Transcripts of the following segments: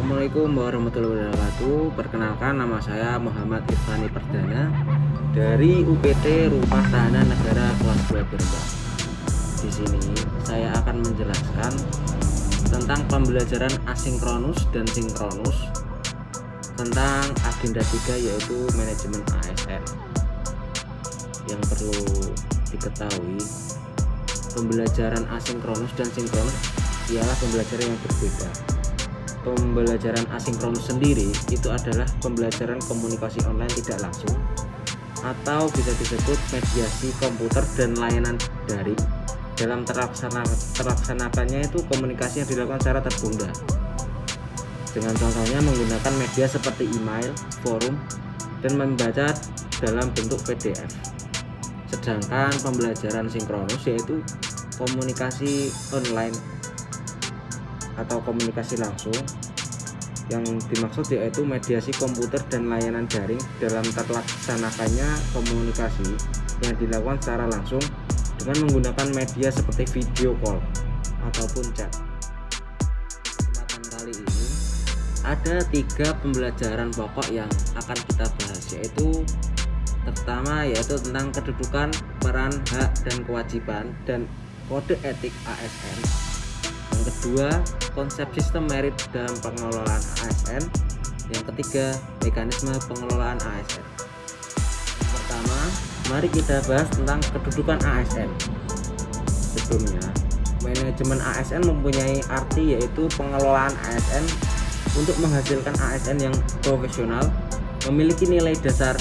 Assalamualaikum warahmatullahi wabarakatuh. Perkenalkan, nama saya Muhammad Irfani Perdana dari UPT Rumah Tahanan Negara kelas 2 Birba. Di sini saya akan menjelaskan tentang pembelajaran asinkronus dan sinkronus tentang agenda 3, yaitu manajemen ASN. Yang perlu diketahui, pembelajaran asinkronus dan sinkronus ialah pembelajaran yang berbeda. Pembelajaran asinkronus sendiri itu adalah pembelajaran komunikasi online tidak langsung, atau bisa disebut mediasi komputer dan layanan daring. Dalam terlaksanakannya itu komunikasi yang dilakukan secara tertunda, dengan contohnya menggunakan media seperti email, forum, dan membaca dalam bentuk PDF. Sedangkan pembelajaran sinkronus yaitu komunikasi online atau komunikasi langsung. Yang dimaksud yaitu mediasi komputer dan layanan daring. Dalam terlaksanakannya komunikasi yang dilakukan secara langsung dengan menggunakan media seperti video call ataupun chat. Kesempatan kali ini ada 3 pembelajaran pokok yang akan kita bahas, yaitu pertama yaitu tentang kedudukan, peran, hak, dan kewajiban dan kode etik ASN. Yang kedua, konsep sistem merit dalam pengelolaan ASN. Yang ketiga, mekanisme pengelolaan ASN. Yang pertama, mari kita bahas tentang kedudukan ASN. Sebelumnya, manajemen ASN mempunyai arti yaitu pengelolaan ASN untuk menghasilkan ASN yang profesional, memiliki nilai dasar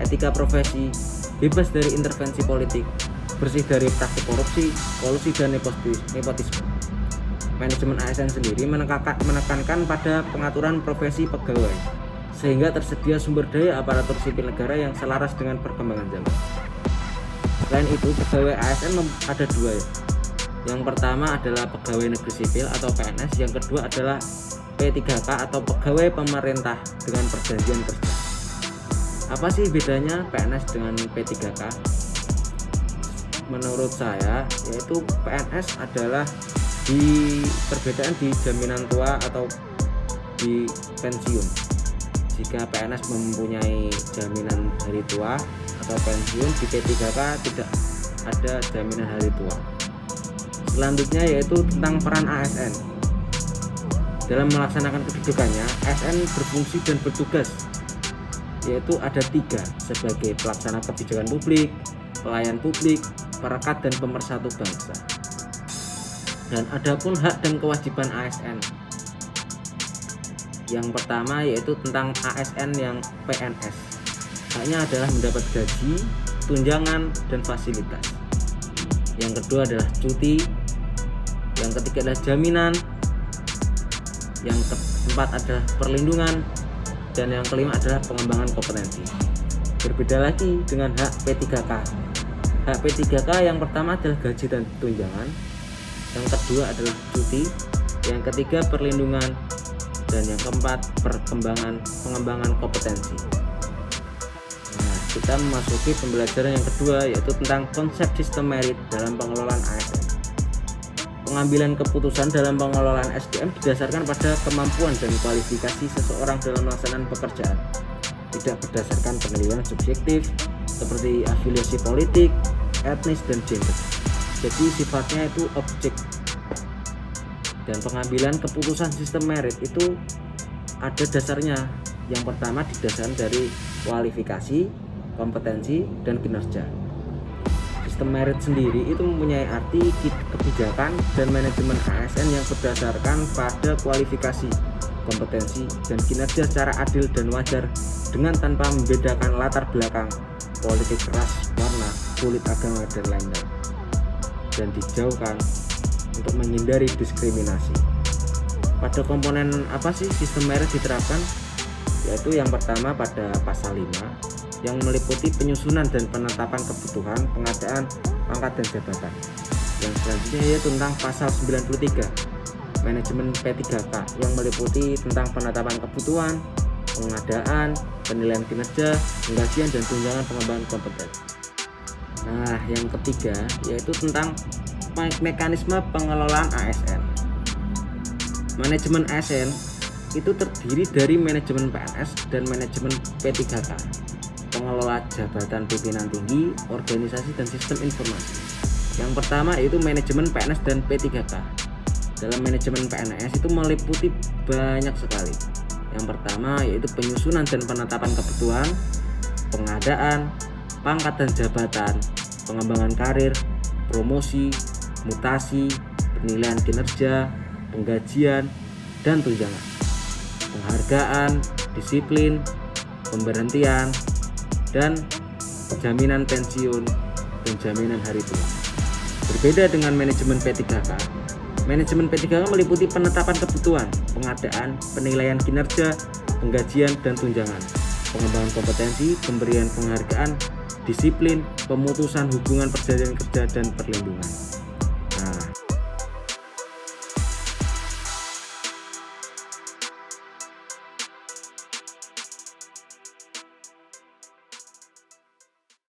etika profesi, bebas dari intervensi politik, bersih dari praktik korupsi, kolusi, dan nepotisme. Manajemen ASN sendiri menekankan pada pengaturan profesi pegawai, sehingga tersedia sumber daya aparatur sipil negara yang selaras dengan perkembangan zaman. Selain itu, pegawai ASN ada 2. Yang pertama adalah pegawai negeri sipil atau PNS, yang kedua adalah P3K atau pegawai pemerintah dengan perjanjian kerja. Apa sih bedanya PNS dengan P3K? Menurut saya, yaitu PNS adalah perbedaan di jaminan tua atau di pensiun. Jika PNS mempunyai jaminan hari tua atau pensiun, di P3K tidak ada jaminan hari tua. Selanjutnya yaitu tentang peran ASN. Dalam melaksanakan kedudukannya, ASN berfungsi dan bertugas, yaitu ada 3 sebagai pelaksana kebijakan publik, pelayan publik, perekat, dan pemersatu bangsa. Dan adapun hak dan kewajiban ASN. Yang pertama yaitu tentang ASN yang PNS. Haknya adalah mendapat gaji, tunjangan, dan fasilitas. Yang kedua adalah cuti. Yang ketiga adalah jaminan. Yang keempat adalah perlindungan. Dan yang kelima adalah pengembangan kompetensi. Berbeda lagi dengan hak P3K. Hak P3K yang pertama adalah gaji dan tunjangan, yang kedua adalah cuti, yang ketiga perlindungan, dan yang keempat pengembangan kompetensi. Nah, kita memasuki pembelajaran yang kedua, yaitu tentang konsep sistem merit dalam pengelolaan ASN. Pengambilan keputusan dalam pengelolaan SDM didasarkan pada kemampuan dan kualifikasi seseorang dalam melaksanakan pekerjaan, tidak berdasarkan penilaian subjektif seperti afiliasi politik, etnis, dan gender. Jadi sifatnya itu objek. Dan pengambilan keputusan sistem merit itu ada dasarnya. Yang pertama didasarkan dari kualifikasi, kompetensi, dan kinerja. Sistem merit sendiri itu mempunyai arti kebijakan dan manajemen ASN yang berdasarkan pada kualifikasi, kompetensi, dan kinerja secara adil dan wajar, dengan tanpa membedakan latar belakang, politik, ras, warna, kulit, agama, dan lainnya, dan dijauhkan untuk menghindari diskriminasi. Pada komponen apa sih sistem merit diterapkan? Yaitu yang pertama pada pasal 5 yang meliputi penyusunan dan penetapan kebutuhan, pengadaan, pangkat, dan jabatan. Yang selanjutnya yaitu tentang pasal 93 manajemen P3K yang meliputi tentang penetapan kebutuhan, pengadaan, penilaian kinerja, penggajian, dan tunjangan pengembangan kompetensi. Nah, yang ketiga yaitu tentang mekanisme pengelolaan ASN. Manajemen ASN itu terdiri dari manajemen PNS dan manajemen P3K, pengelola jabatan pimpinan tinggi, organisasi dan sistem informasi. Yang pertama yaitu manajemen PNS dan P3K. Dalam manajemen PNS itu meliputi banyak sekali. Yang pertama yaitu penyusunan dan penetapan kebutuhan, pengadaan, pangkat dan jabatan, pengembangan karir, promosi, mutasi, penilaian kinerja, penggajian, dan tunjangan, penghargaan, disiplin, pemberhentian, dan jaminan pensiun dan jaminan hari tua. Berbeda dengan manajemen P3K, manajemen P3K meliputi penetapan kebutuhan, pengadaan, penilaian kinerja, penggajian, dan tunjangan, pengembangan kompetensi, pemberian penghargaan, disiplin, pemutusan hubungan perjanjian kerja, dan perlindungan.